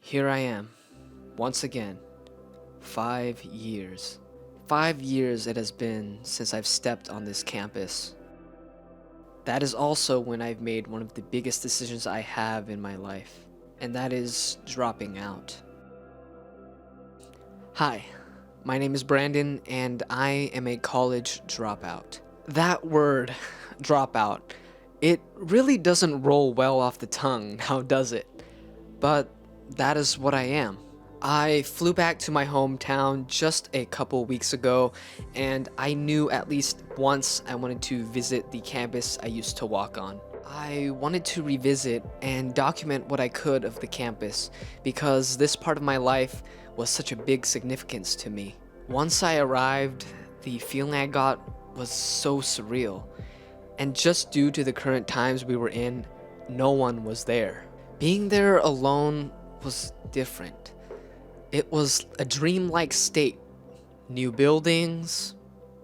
Here I am, once again, 5 years. 5 years it has been since I've stepped on this campus. That is also when I've made one of the biggest decisions I have in my life, and that is dropping out. Hi, my name is Brandon, and I am a college dropout. That word, dropout, it really doesn't roll well off the tongue, now does it? But that is what I am. I flew back to my hometown just a couple weeks ago, and I knew at least once I wanted to visit the campus I used to walk on. I wanted to revisit and document what I could of the campus because this part of my life was such a big significance to me. Once I arrived, the feeling I got was so surreal, and just due to the current times we were in, no one was there. Being there alone was different. It was a dreamlike state. New buildings,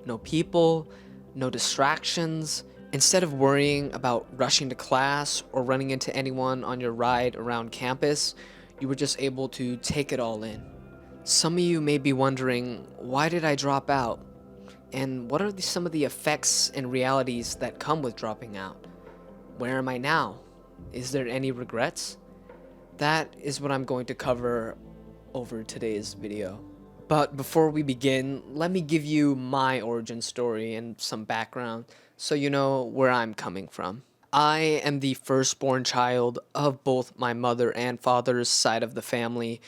no people, no distractions. Instead of worrying about rushing to class or running into anyone on your ride around campus, you were just able to take it all in. Some of you may be wondering, why did I drop out? And what are some of the effects and realities that come with dropping out? Where am I now? Is there any regrets? That is what I'm going to cover over today's video. But before we begin, let me give you my origin story and some background so you know where I'm coming from. I am the firstborn child of both my mother and father's side of the family,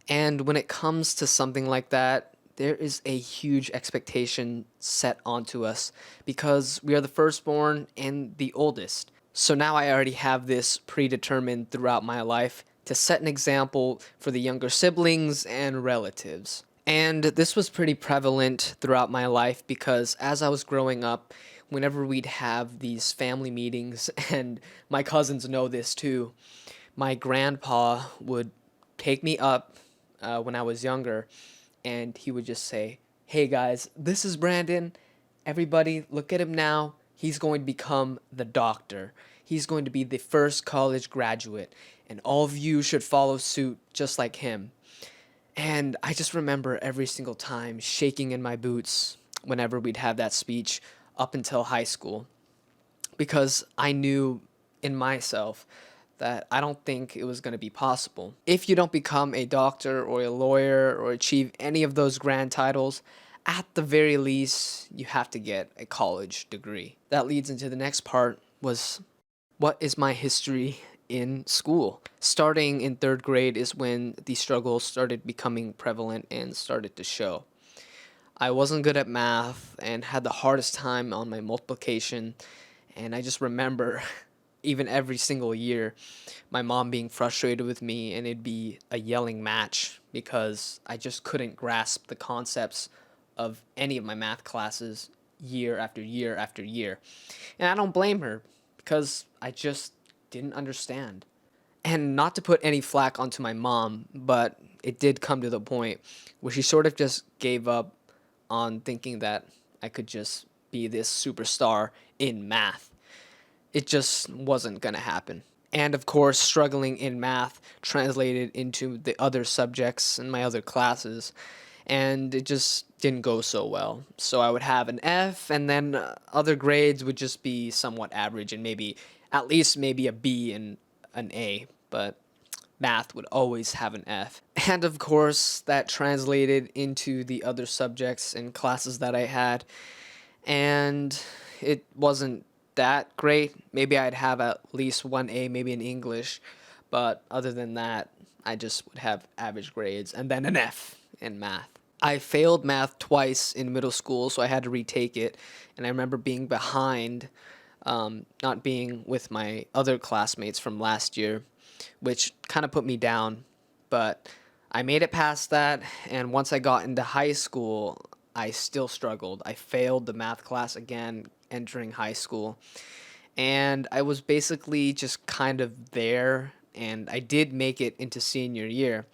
and when it comes to something like that, there is a huge expectation set onto us because we are the firstborn and the oldest. So now I already have this predetermined throughout my life to set an example for the younger siblings and relatives. And this was pretty prevalent throughout my life because as I was growing up, whenever we'd have these family meetings, and my cousins know this too, my grandpa would take me up when I was younger, and he would just say, "Hey guys, this is Brandon. Everybody, look at him now. He's going to become the doctor. He's going to be the first college graduate, and all of you should follow suit just like him." And I just remember every single time shaking in my boots whenever we'd have that speech up until high school, because I knew in myself that I don't think it was going to be possible. If you don't become a doctor or a lawyer or achieve any of those grand titles, at the very least, you have to get a college degree. That leads into the next part, was what is my history in school? Starting in third grade is when the struggles started becoming prevalent and started to show. I wasn't good at math and had the hardest time on my multiplication, and I just remember even every single year my mom being frustrated with me, and it'd be a yelling match because I just couldn't grasp the concepts of any of my math classes year after year after year. And I don't blame her because I just didn't understand. And not to put any flack onto my mom, but it did come to the point where she sort of just gave up on thinking that I could just be this superstar in math. It just wasn't going to happen. And of course, struggling in math translated into the other subjects in my other classes, and it just didn't go so well. So I would have an F, and then other grades would just be somewhat average, and maybe at least maybe a B and an A, but math would always have an F. And of course, that translated into the other subjects and classes that I had, and it wasn't that great. Maybe I'd have at least one A, maybe in English, but other than that, I just would have average grades and then an F in math. I failed math twice in middle school, so I had to retake it, and I remember being behind, not being with my other classmates from last year, which kind of put me down, but I made it past that, and once I got into high school, I still struggled. I failed the math class again entering high school, and I was basically just kind of there, and I did make it into senior year,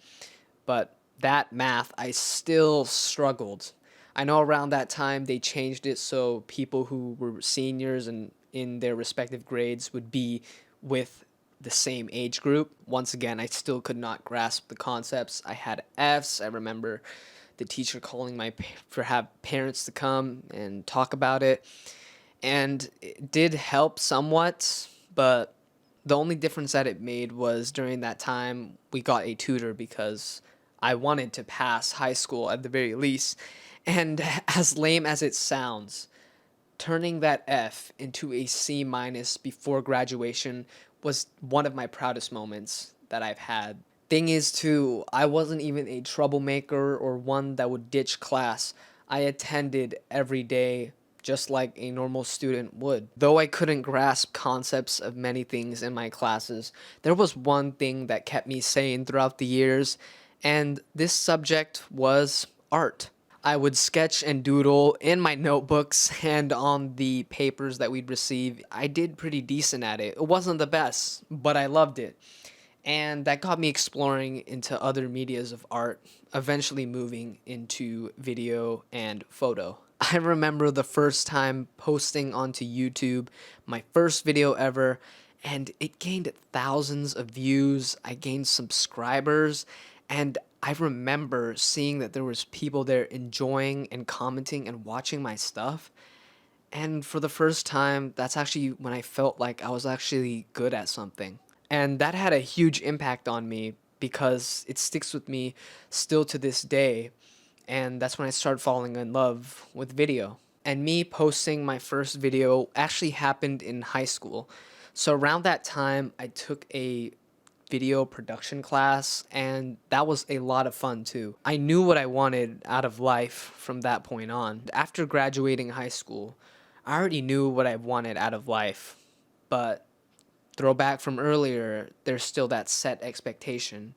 but that math, I still struggled. I know around that time they changed it so people who were seniors and in their respective grades would be with the same age group. Once again, I still could not grasp the concepts. I had F's. I remember the teacher calling for have parents to come and talk about it, and it did help somewhat, but the only difference that it made was during that time we got a tutor because I wanted to pass high school at the very least. And as lame as it sounds, turning that F into a C minus before graduation was one of my proudest moments that I've had. Thing is, too, I wasn't even a troublemaker or one that would ditch class. I attended every day just like a normal student would. Though I couldn't grasp concepts of many things in my classes, there was one thing that kept me sane throughout the years, and this subject was art. I would sketch and doodle in my notebooks and on the papers that we'd receive. I did pretty decent at it. It wasn't the best, but I loved it. And that got me exploring into other medias of art, eventually moving into video and photo. I remember the first time posting onto YouTube, my first video ever, and it gained thousands of views. I gained subscribers, and I remember seeing that there was people there enjoying and commenting and watching my stuff. And for the first time, that's actually when I felt like I was actually good at something. And that had a huge impact on me because it sticks with me still to this day. And that's when I started falling in love with video. And me posting my first video actually happened in high school. So around that time, I took a video production class, and that was a lot of fun too. I knew what I wanted out of life from that point on. After graduating high school, I already knew what I wanted out of life, but throwback from earlier, there's still that set expectation.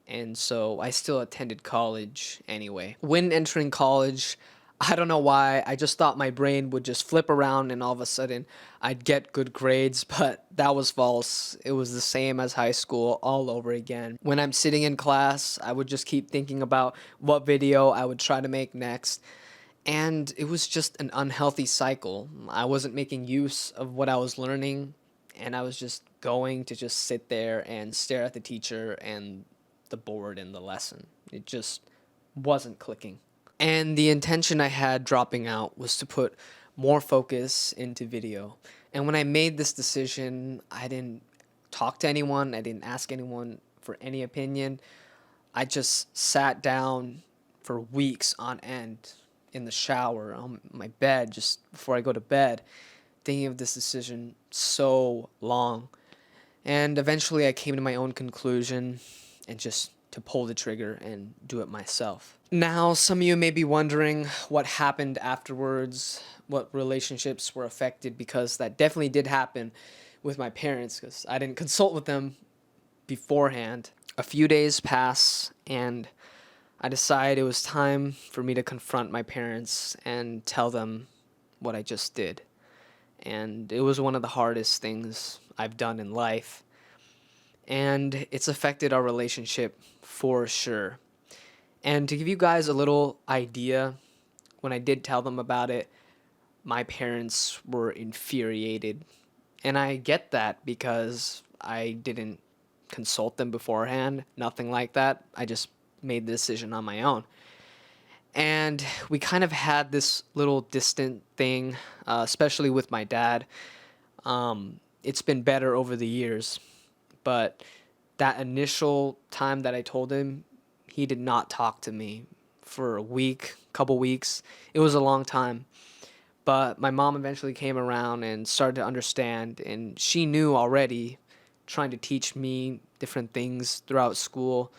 And so I still attended college anyway. When entering college, I don't know why, I just thought my brain would just flip around and all of a sudden I'd get good grades, but that was false. It was the same as high school all over again. When I'm sitting in class, I would just keep thinking about what video I would try to make next. And it was just an unhealthy cycle. I wasn't making use of what I was learning, and I was just going to just sit there and stare at the teacher and the board and the lesson. It just wasn't clicking. And the intention I had dropping out was to put more focus into video. And when I made this decision, I didn't talk to anyone, I didn't ask anyone for any opinion. I just sat down for weeks on end in the shower, on my bed, just before I go to bed, thinking of this decision so long. And eventually I came to my own conclusion and just to pull the trigger and do it myself. Now, some of you may be wondering what happened afterwards, what relationships were affected, because that definitely did happen with my parents because I didn't consult with them beforehand. A few days pass and I decided it was time for me to confront my parents and tell them what I just did. And it was one of the hardest things I've done in life. And it's affected our relationship for sure. And to give you guys a little idea, when I did tell them about it, my parents were infuriated. And I get that because I didn't consult them beforehand, nothing like that. I just made the decision on my own. And we kind of had this little distant thing, especially with my dad. It's been better over the years, but that initial time that I told him, he did not talk to me for a week, couple weeks. It was a long time. But my mom eventually came around and started to understand, and she knew already, trying to teach me different things throughout school.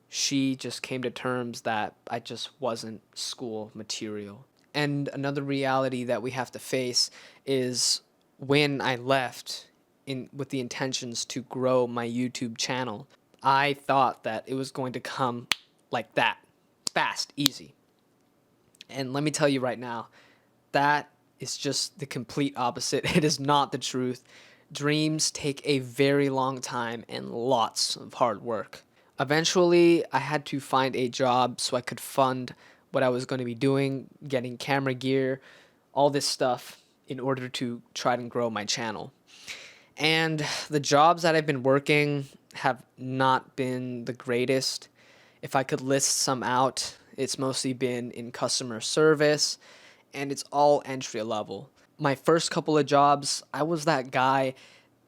She just came to terms that I just wasn't school material. And another reality that we have to face is when I left with the intentions to grow my YouTube channel, I thought that it was going to come like that, fast, easy. And let me tell you right now, that is just the complete opposite. It is not the truth. Dreams take a very long time and lots of hard work. Eventually, I had to find a job so I could fund what I was going to be doing, getting camera gear, all this stuff in order to try and grow my channel. And the jobs that I've been working have not been the greatest. If I could list some out, it's mostly been in customer service and it's all entry level. My first couple of jobs, I was that guy,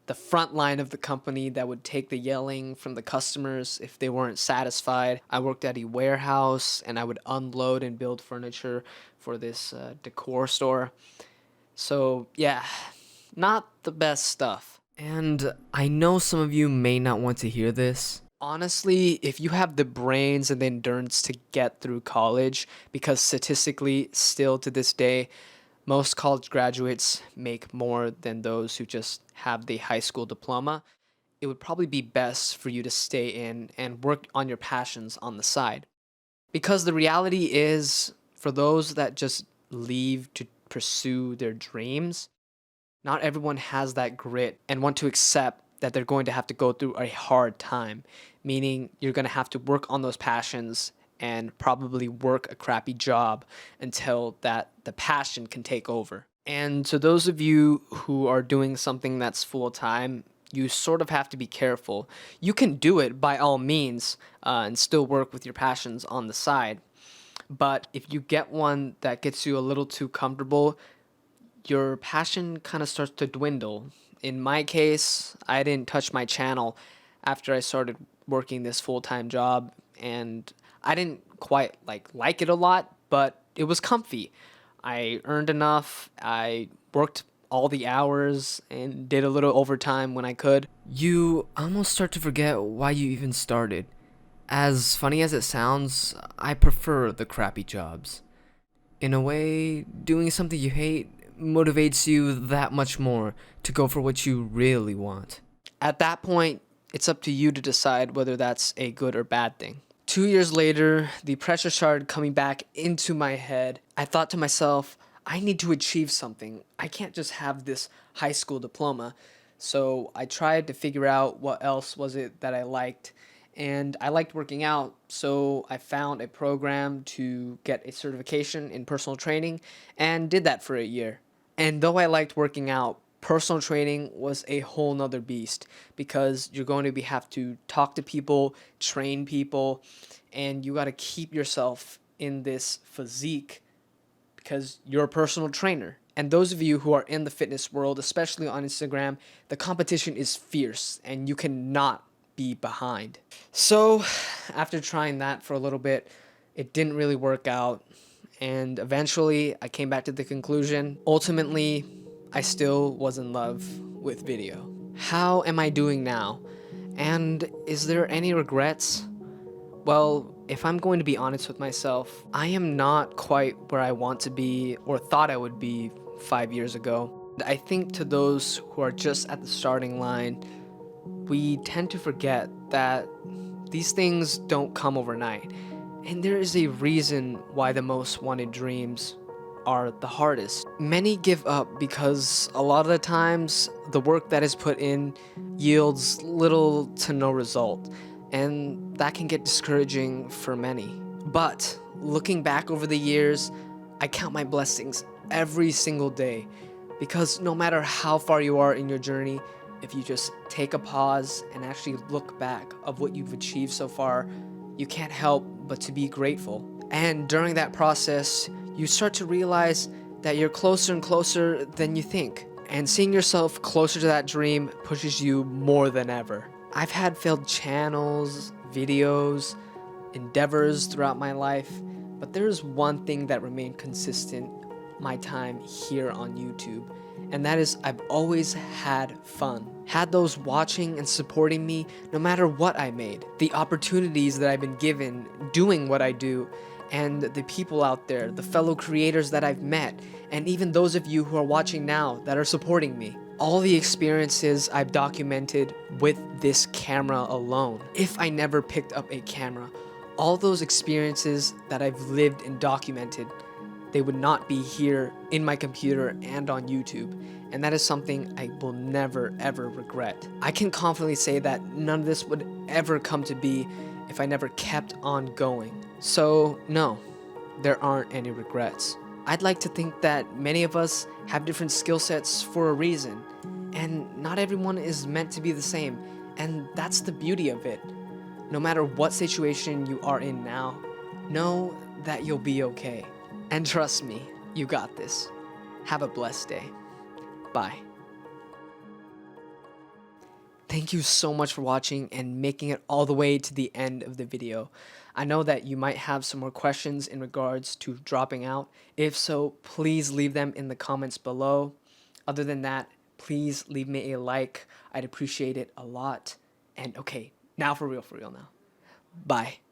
the front line of the company that would take the yelling from the customers if they weren't satisfied. I worked at a warehouse and I would unload and build furniture for this decor store. So, yeah, not the best stuff. And I know some of you may not want to hear this. Honestly, if you have the brains and the endurance to get through college, because statistically, still to this day, most college graduates make more than those who just have the high school diploma, it would probably be best for you to stay in and work on your passions on the side. Because the reality is, for those that just leave to pursue their dreams, not everyone has that grit and want to accept that they're going to have to go through a hard time, meaning you're going to have to work on those passions and probably work a crappy job until that the passion can take over. And to those of you who are doing something that's full time, you sort of have to be careful. You can do it by all means and still work with your passions on the side. But if you get one that gets you a little too comfortable, your passion kind of starts to dwindle. In my case, I didn't touch my channel after I started working this full-time job, and I didn't quite like it a lot, but it was comfy. I earned enough. I worked all the hours and did a little overtime when I could. You almost start to forget why you even started. As funny as it sounds, I prefer the crappy jobs. In a way, doing something you hate motivates you that much more to go for what you really want. At that point, it's up to you to decide whether that's a good or bad thing. 2 years later, the pressure started coming back into my head. I thought to myself, I need to achieve something. I can't just have this high school diploma. So I tried to figure out what else was it that I liked. And I liked working out, so I found a program to get a certification in personal training and did that for a year. And though I liked working out, personal training was a whole nother beast because you're going to have to talk to people, train people, and you got to keep yourself in this physique because you're a personal trainer. And those of you who are in the fitness world, especially on Instagram, the competition is fierce and you cannot be behind. So, after trying that for a little bit, it didn't really work out. And eventually, I came back to the conclusion. Ultimately, I still was in love with video. How am I doing now? And is there any regrets? Well, if I'm going to be honest with myself, I am not quite where I want to be or thought I would be 5 years ago. I think to those who are just at the starting line, we tend to forget that these things don't come overnight. And there is a reason why the most wanted dreams are the hardest. Many give up because a lot of the times the work that is put in yields little to no result, and that can get discouraging for many. But looking back over the years, I count my blessings every single day because no matter how far you are in your journey, if you just take a pause and actually look back of what you've achieved so far, you can't help but to be grateful. And during that process, you start to realize that you're closer and closer than you think. And seeing yourself closer to that dream pushes you more than ever. I've had failed channels, videos, endeavors throughout my life, but there's one thing that remained consistent my time here on YouTube. And that is I've always had fun. Had those watching and supporting me no matter what I made. The opportunities that I've been given doing what I do, and the people out there, the fellow creators that I've met, and even those of you who are watching now that are supporting me. All the experiences I've documented with this camera alone. If I never picked up a camera, all those experiences that I've lived and documented, they would not be here in my computer and on YouTube. And that is something I will never ever regret. I can confidently say that none of this would ever come to be if I never kept on going. So no, there aren't any regrets. I'd like to think that many of us have different skill sets for a reason. and not everyone is meant to be the same, and that's the beauty of it. No matter what situation you are in now, know that you'll be okay. And trust me, you got this. Have a blessed day. Bye. Thank you so much for watching and making it all the way to the end of the video. I know that you might have some more questions in regards to dropping out. If so, please leave them in the comments below. Other than that, please leave me a like. I'd appreciate it a lot. And okay, now for real now. Bye.